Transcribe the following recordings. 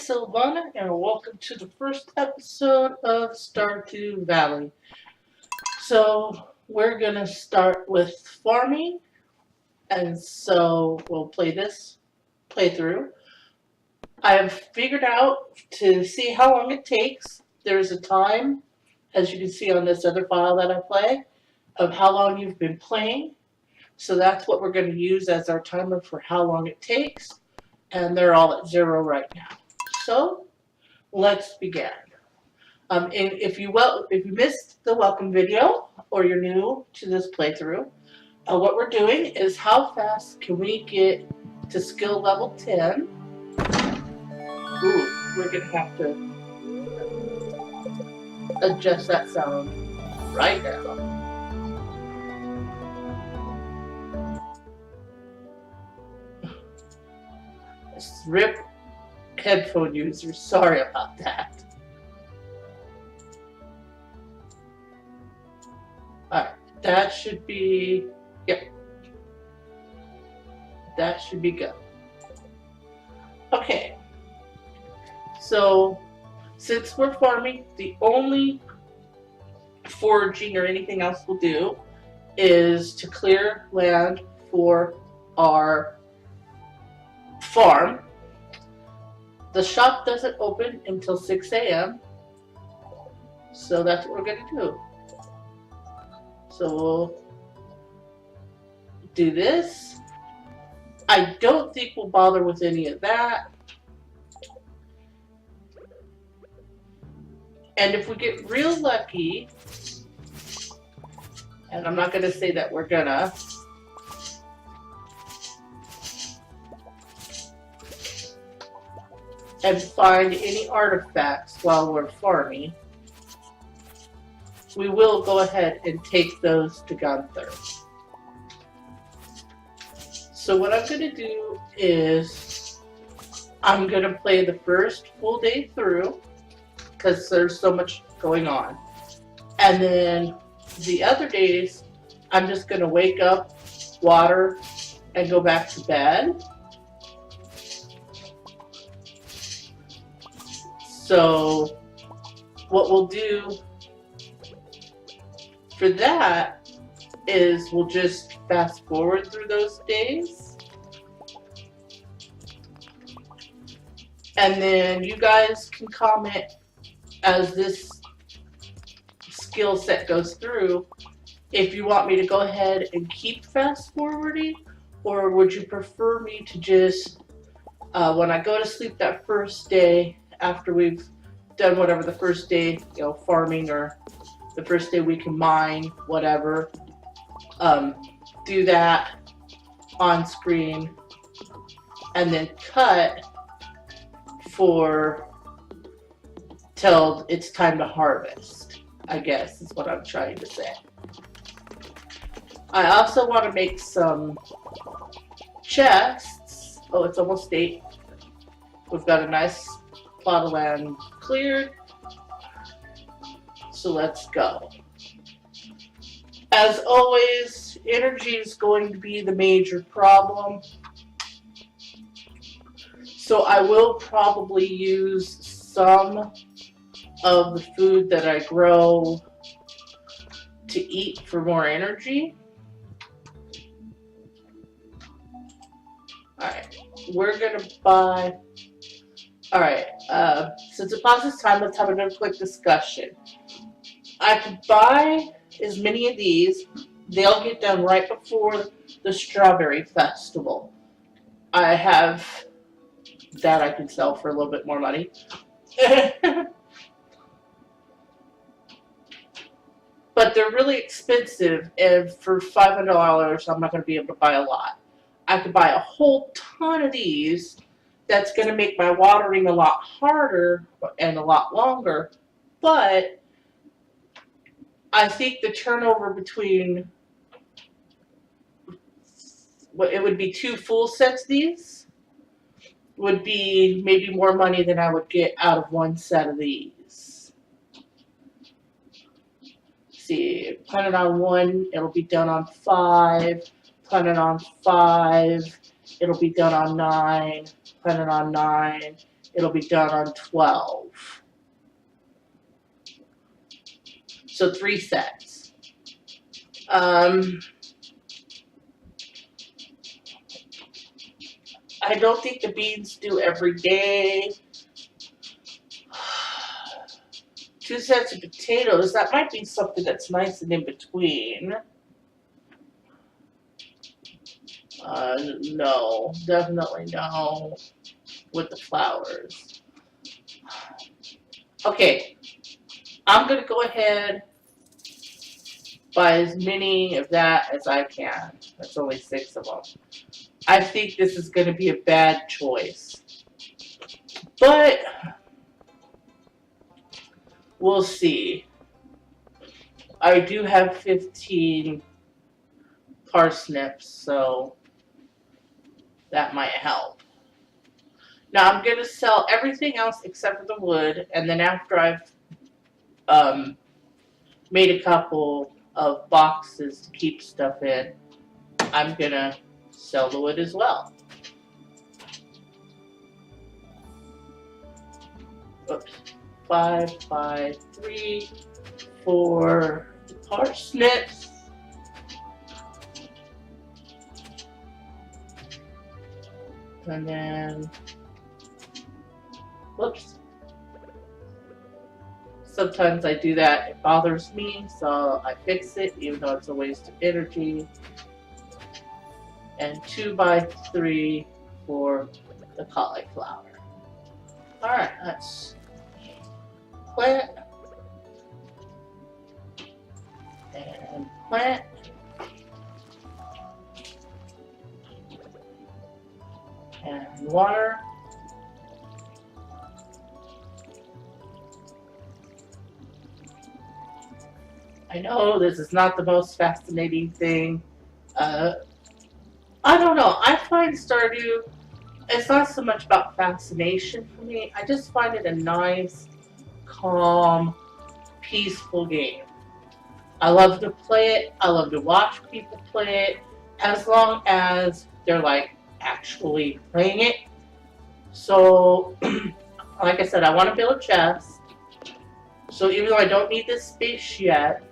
Silvana, and welcome to the first episode of Stardew Valley. So, we're gonna start with farming, and so we'll play this playthrough. I have figured out to see how long it takes. There's a time, as you can see on this other file that I play, of how long you've been playing. So that's what we're going to use as our timer for how long it takes. And they're all at 0 right now. So let's begin. And if you missed the welcome video or you're new to this playthrough, what we're doing is how fast can we get to skill level 10. Ooh, we're going to have to adjust that sound right now. RIP headphone users, sorry about that. Alright, that should be, yep. That should be good. Okay, so since we're farming, the only foraging or anything else we'll do is to clear land for our farm. The shop doesn't open until 6 a.m. So that's what we're going to do. So we'll do this. I don't think we'll bother with any of that. And if we get real lucky, and I'm not going to say that we're gonna, and find any artifacts while we're farming, we will go ahead and take those to Gunther. So what I'm going to do is I'm going to play the first full day through because there's so much going on. And then the other days I'm just going to wake up, water, and go back to bed. So what we'll do for that is we'll just fast forward through those days. And then you guys can comment as this skill set goes through if you want me to go ahead and keep fast forwarding, or would you prefer me to just, when I go to sleep that first day, after we've done whatever the first day, farming, or the first day we can mine, whatever, do that on screen and then cut for till it's time to harvest, I guess is what I'm trying to say. I also want to make some chests. Oh, it's almost 8. We've got a nice plot of land cleared. So let's go. As always, energy is going to be the major problem. So I will probably use some of the food that I grow to eat for more energy. Alright, we're going to buy... Alright, since it passes time, let's have a quick discussion. I could buy as many of these. They'll get done right before the strawberry festival. I have that I can sell for a little bit more money. But they're really expensive, and for $500 I'm not going to be able to buy a lot. I could buy a whole ton of these. That's going to make my watering a lot harder and a lot longer, but I think the turnover between, it would be 2 full sets of these, would be maybe more money than I would get out of 1 set of these. See, planning on 1, it'll be done on 5, planning on 5, it'll be done on 9, planning on 9, it'll be done on 12. So 3 sets. I don't think the beans do every day. 2 sets of potatoes, that might be something that's nice and in between. No, definitely no with the flowers. Okay, I'm gonna go ahead, buy as many of that as I can. That's only 6 of them. I think this is gonna be a bad choice. But we'll see. I do have 15 parsnips, so that might help. Now I'm going to sell everything else except for the wood, and then after I've made a couple of boxes to keep stuff in, I'm going to sell the wood as well. Oops. 5, 5, 3, 4 parsnips. And then, whoops. Sometimes I do that, it bothers me, so I fix it, even though it's a waste of energy. And 2 by 3 for the cauliflower. Alright, let's plant. And plant. And water. I know this is not the most fascinating thing. I don't know. I find Stardew, it's not so much about fascination for me. I just find it a nice, calm, peaceful game. I love to play it. I love to watch people play it, as long as they're like actually playing it. So, like I said, I want to build a chest. So even though I don't need this space yet,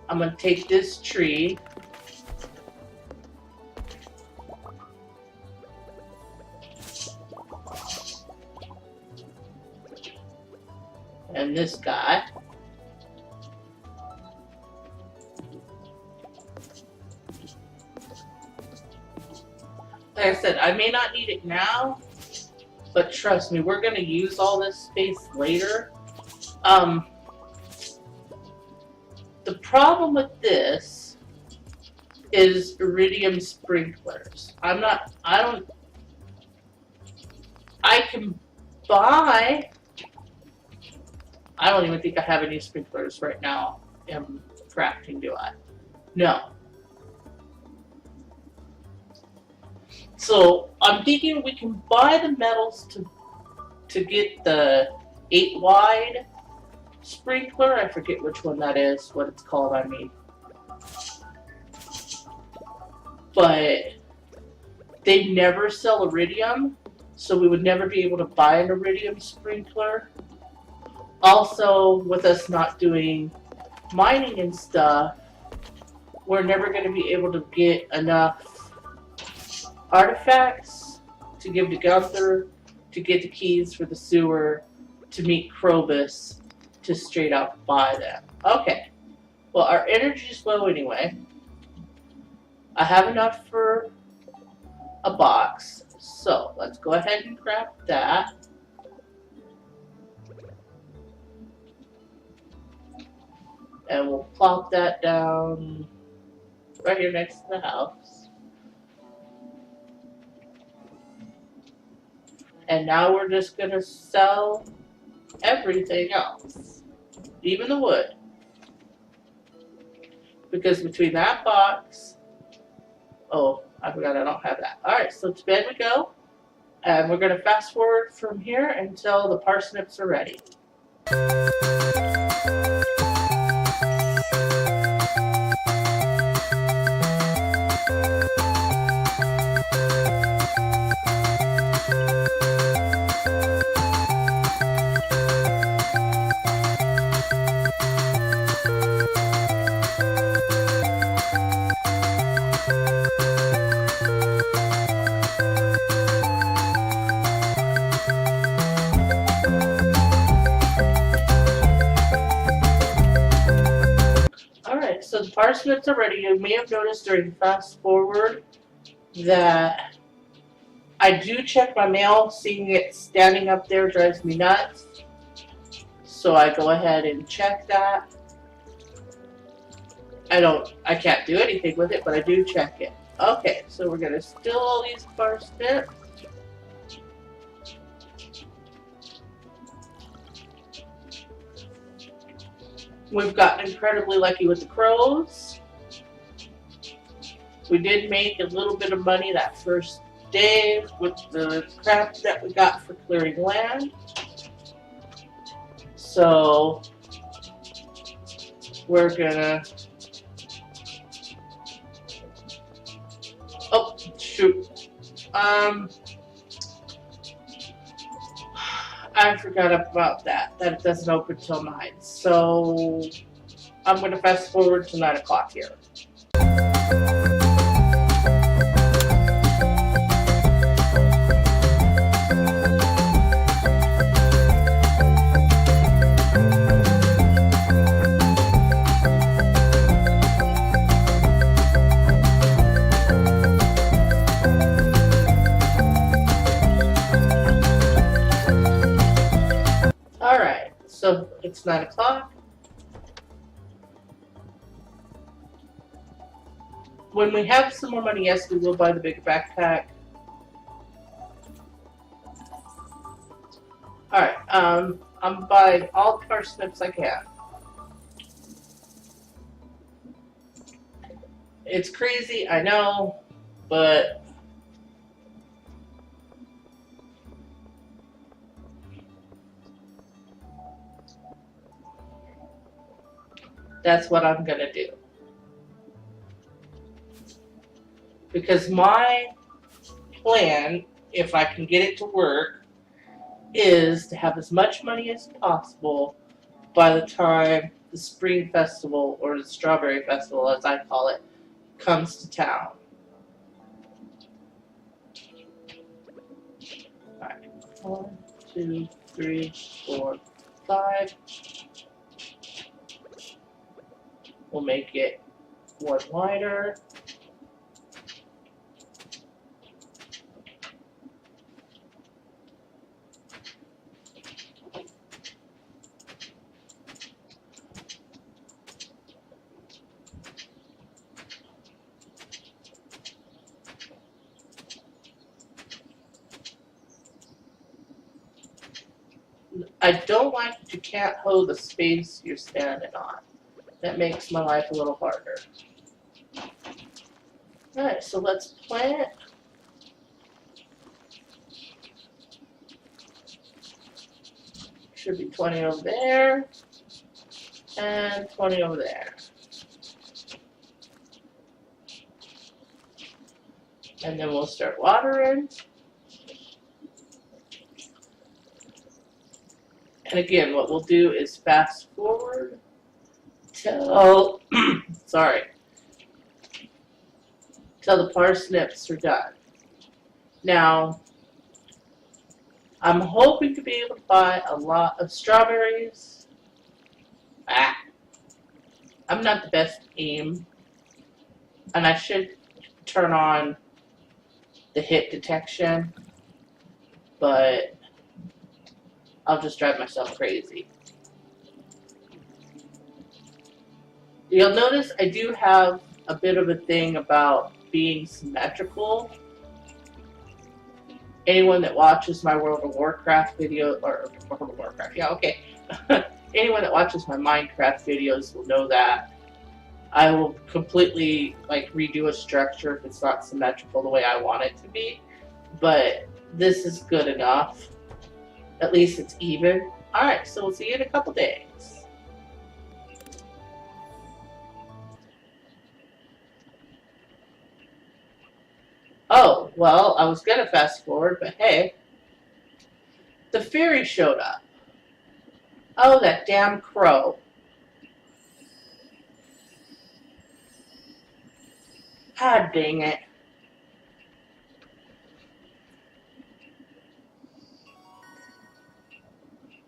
I'm going to take this tree. And this guy. Like I said, I may not need it now, but trust me, we're going to use all this space later. The problem with this is iridium sprinklers. I can buy, I don't even think I have any sprinklers right now in crafting, do I? No. So I'm thinking we can buy the metals to get the 8 wide sprinkler. I forget which one that is, what it's called, I mean. But they never sell iridium, so we would never be able to buy an iridium sprinkler. Also, with us not doing mining and stuff, we're never going to be able to get enough artifacts to give to Gunther, to get the keys for the sewer, to meet Krobus, to straight out buy them. Okay, well our energy is low anyway. I have enough for a box, so let's go ahead and craft that. And we'll plop that down right here next to the house. And now we're just going to sell everything else, even the wood. Because between that box, oh, I forgot I don't have that. Alright, so to bed we go. And we're going to fast forward from here until the parsnips are ready. So the parsnips are ready. You may have noticed during fast forward that I do check my mail. Seeing it standing up there drives me nuts. So I go ahead and check that. I can't do anything with it, but I do check it. Okay, so we're gonna still all these parsnips. We've gotten incredibly lucky with the crows. We did make a little bit of money that first day with the crap that we got for clearing land. So we're gonna... Oh, shoot. I forgot about that it doesn't open till 9. So I'm going to fast forward to 9 o'clock here. Alright, so it's 9 o'clock. When we have some more money, yes, we will buy the bigger backpack. Alright, I'm buying all the parsnips I can. It's crazy, I know, but that's what I'm gonna do. Because my plan, if I can get it to work, is to have as much money as possible by the time the Spring Festival, or the Strawberry Festival as I call it, comes to town. Alright, 1, 2, 3, 4, 5. We'll make it 1 wider. I don't like that you can't hold the space you're standing on. That makes my life a little harder. Alright, so let's plant. Should be 20 over there. And 20 over there. And then we'll start watering. And again, what we'll do is fast forward till, sorry, till the parsnips are done. Now, I'm hoping to be able to buy a lot of strawberries. I'm not the best aim, and I should turn on the hit detection, but I'll just drive myself crazy. You'll notice I do have a bit of a thing about being symmetrical. Anyone that watches my World of Warcraft video, or World of Warcraft, yeah, okay. Anyone that watches my Minecraft videos will know that I will completely redo a structure if it's not symmetrical the way I want it to be. But this is good enough. At least it's even. Alright, so we'll see you in a couple days. Oh, well, I was gonna fast forward, but hey. The fairy showed up. Oh, that damn crow. God dang it.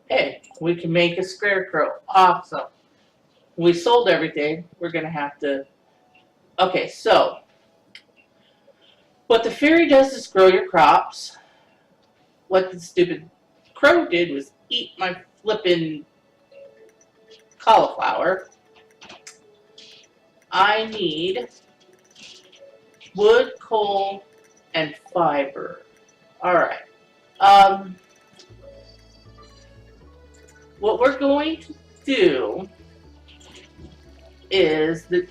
Hey, we can make a scarecrow. Awesome. we sold everything. We're gonna have to. Okay, so what the fairy does is grow your crops. What the stupid crow did was eat my flippin' cauliflower. I need wood, coal, and fiber. Alright. Um, what we're going to do is the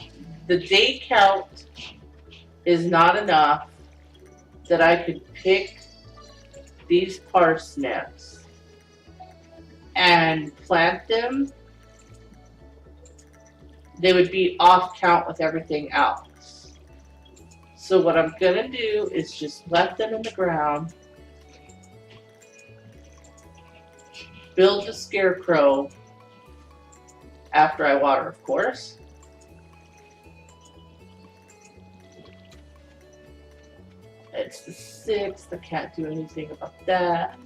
day count is not enough that I could pick these parsnips and plant them. They would be off count with everything else. So what I'm gonna do is just let them in the ground, build the scarecrow after I water, of course. It's the 6th, I can't do anything about that.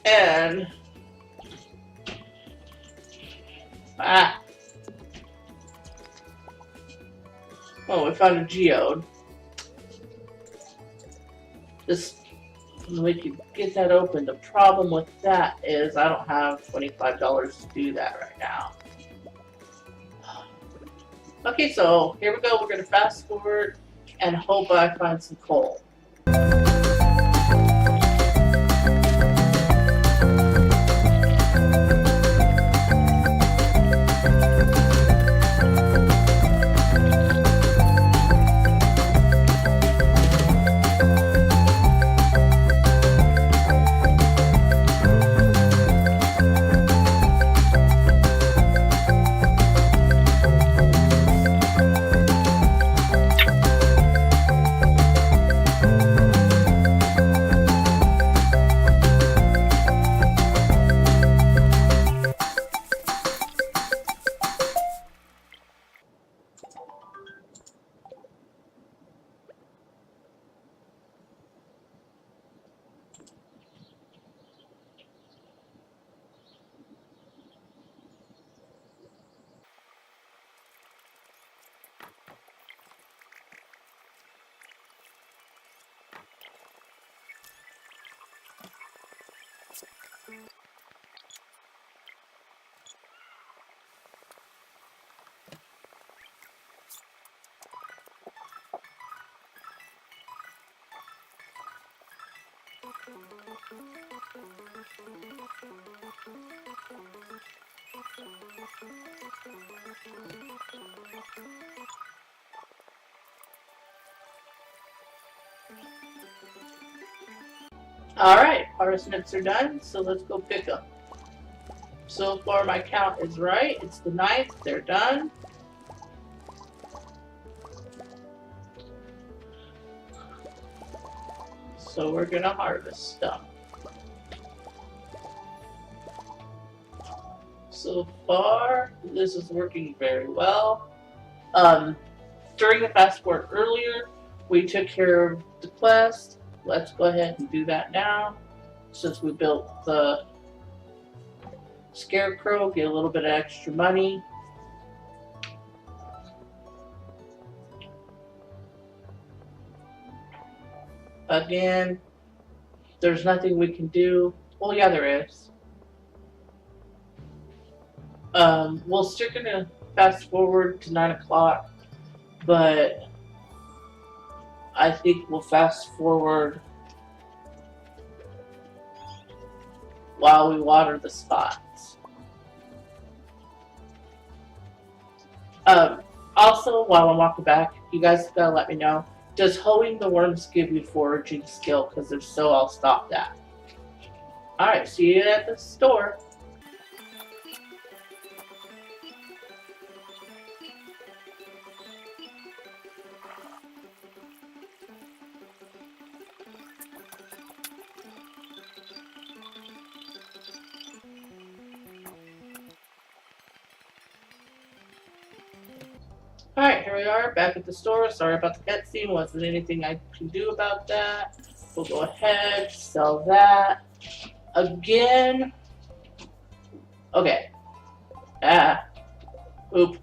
And oh, we found a geode. This, we could get that open. The problem with that is I don't have $25 to do that right now. Okay, so here we go. We're going to fast forward and hope I find some coal. Alright, parsnips are done, so let's go pick them. So far my count is right. It's the 9th, they're done. So we're gonna harvest them. So far, this is working very well. During the fast forward earlier, we took care of the quest. Let's go ahead and do that now. Since we built the scarecrow, get a little bit of extra money. Again, there's nothing we can do. Well, yeah, there is. We're still gonna fast forward to 9 o'clock, but I think we'll fast forward while we water the spots. Also, while I'm walking back, you guys gotta let me know, does hoeing the worms give you foraging skill? Because if so, I'll stop that. Alright, see you at the store. Alright, here we are, back at the store. Sorry about the cutscene, wasn't anything I can do about that. We'll go ahead, sell that. Again, Okay. Ah. Oop.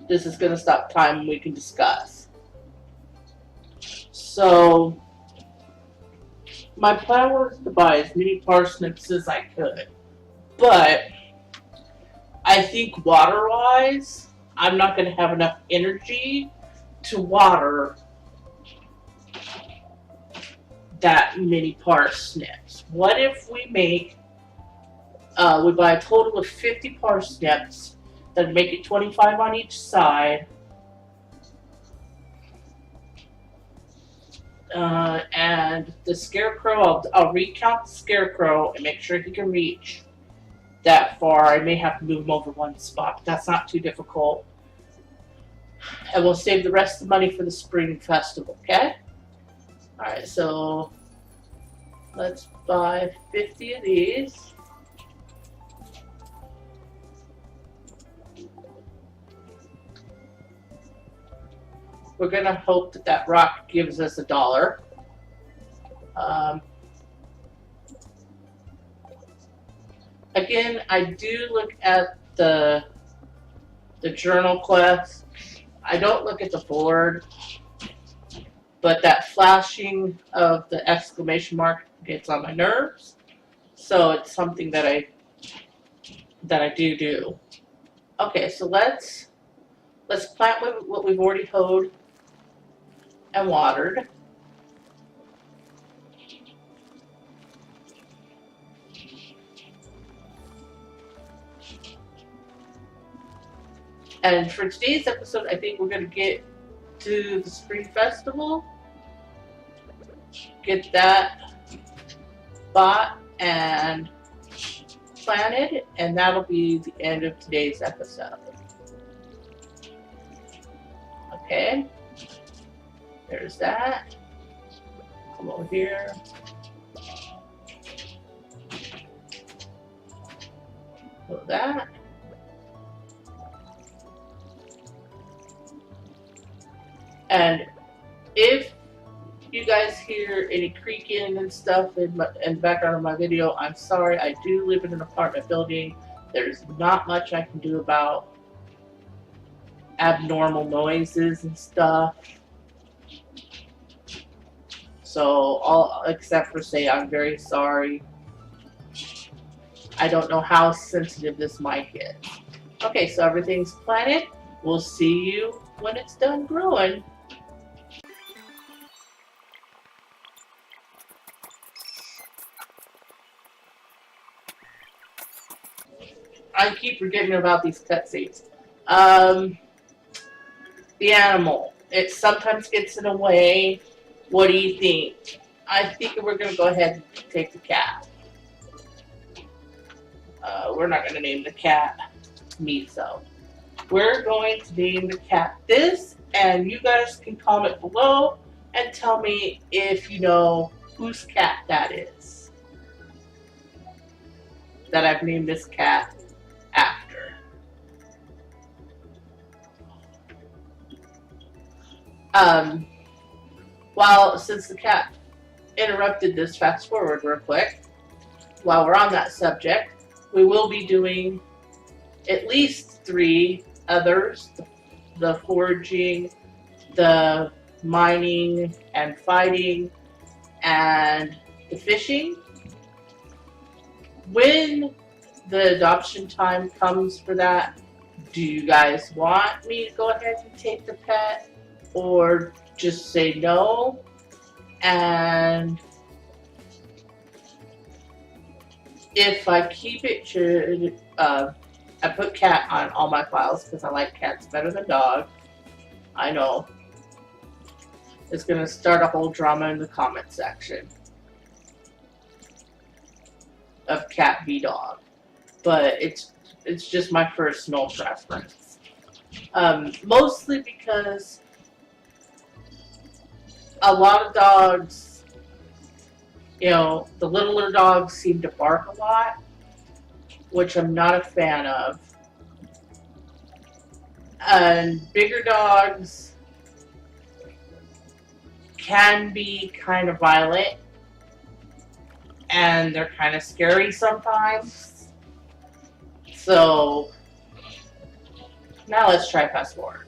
This is gonna stop time we can discuss. So, my plan was to buy as many parsnips as I could. But, I think water-wise, I'm not gonna have enough energy to water that many parsnips. What if we we buy a total of 50 parsnips, then make it 25 on each side, and the scarecrow, I'll recount the scarecrow and make sure he can reach that far. I may have to move him over one spot, but that's not too difficult. And we'll save the rest of the money for the spring festival, okay? Alright, so let's buy 50 of these. We're gonna hope that that rock gives us $1. Again, I do look at the journal quest. I don't look at the board, but that flashing of the exclamation mark gets on my nerves. So it's something that I do. Okay, so let's plant what we've already hoed and watered. And for today's episode, I think we're going to get to the Spring Festival, get that bought and planted, and that'll be the end of today's episode. Okay, there's that. Come over here. Pull that. And if you guys hear any creaking and stuff in the background of my video, I'm sorry. I do live in an apartment building. There's not much I can do about abnormal noises and stuff. So, all except for say I'm very sorry. I don't know how sensitive this mic is. Okay, so everything's planted. We'll see you when it's done growing. I keep forgetting about these cutscenes. The animal. It sometimes gets in the way. What do you think? I think we're going to go ahead and take the cat. We're not going to name the cat Miso. We're going to name the cat this, and you guys can comment below and tell me if you know whose cat that is. That I've named this cat after. Since the cat interrupted this, fast forward real quick. While we're on that subject, we will be doing at least 3 others: the foraging, the mining and fighting, and the fishing. When the adoption time comes for that, do you guys want me to go ahead and take the pet, or just say no? And if I keep it to, I put cat on all my files because I like cats better than dog. I know. It's going to start a whole drama in the comment section of cat v dog. But it's just my personal preference. Mostly because a lot of dogs, you know, the littler dogs seem to bark a lot, which I'm not a fan of. And bigger dogs can be kind of violent, and they're kind of scary sometimes. So now let's try fast forward.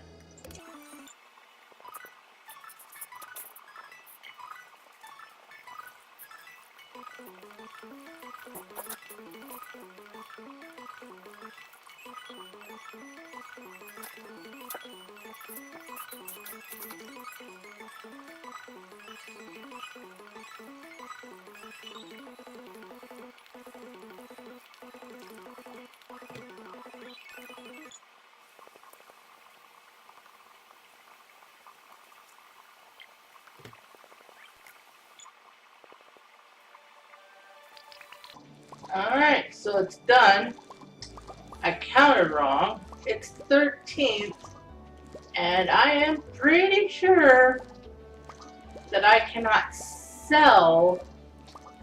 Alright, so it's done. I counted wrong. It's 13th, and I am pretty sure that I cannot sell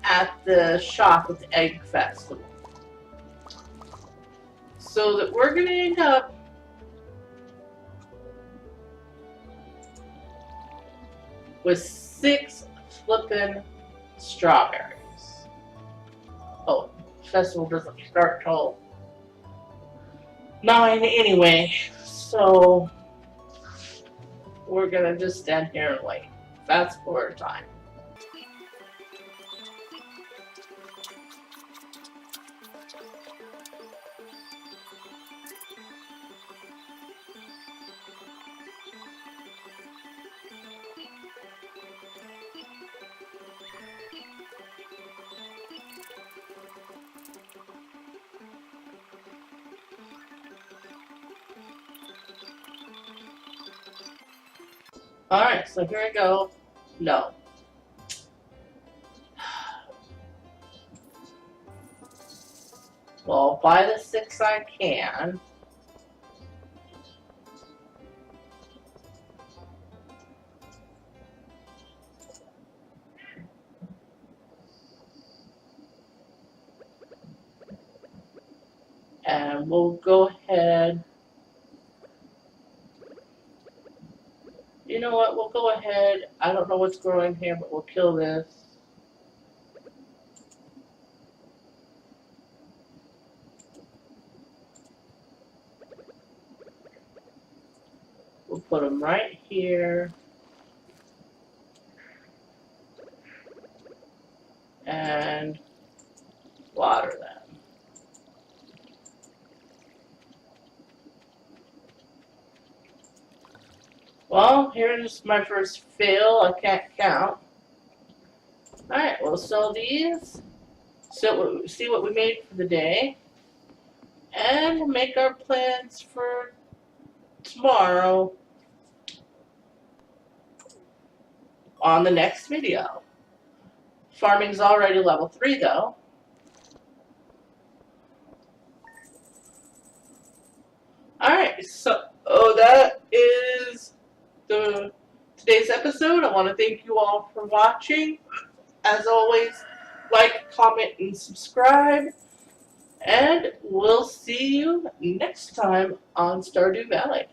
at the shop at the Egg Festival. So that we're gonna end up with 6 flippin' strawberries. Oh, festival doesn't start till 9 anyway, so we're gonna just stand here and wait. Fast forward time. Alright, so here I go. No. Well, I'll buy the 6 I can. And we'll go ahead. You know what? We'll go ahead. I don't know what's growing here, but we'll kill this. We'll put them right here. And water them. Well, here's my first fail. I can't count. Alright, we'll sell these. So see what we made for the day. And make our plans for tomorrow on the next video. Farming's already level 3 though. Alright, so that is today's episode. I want to thank you all for watching. As always, like, comment, and subscribe. And we'll see you next time on Stardew Valley.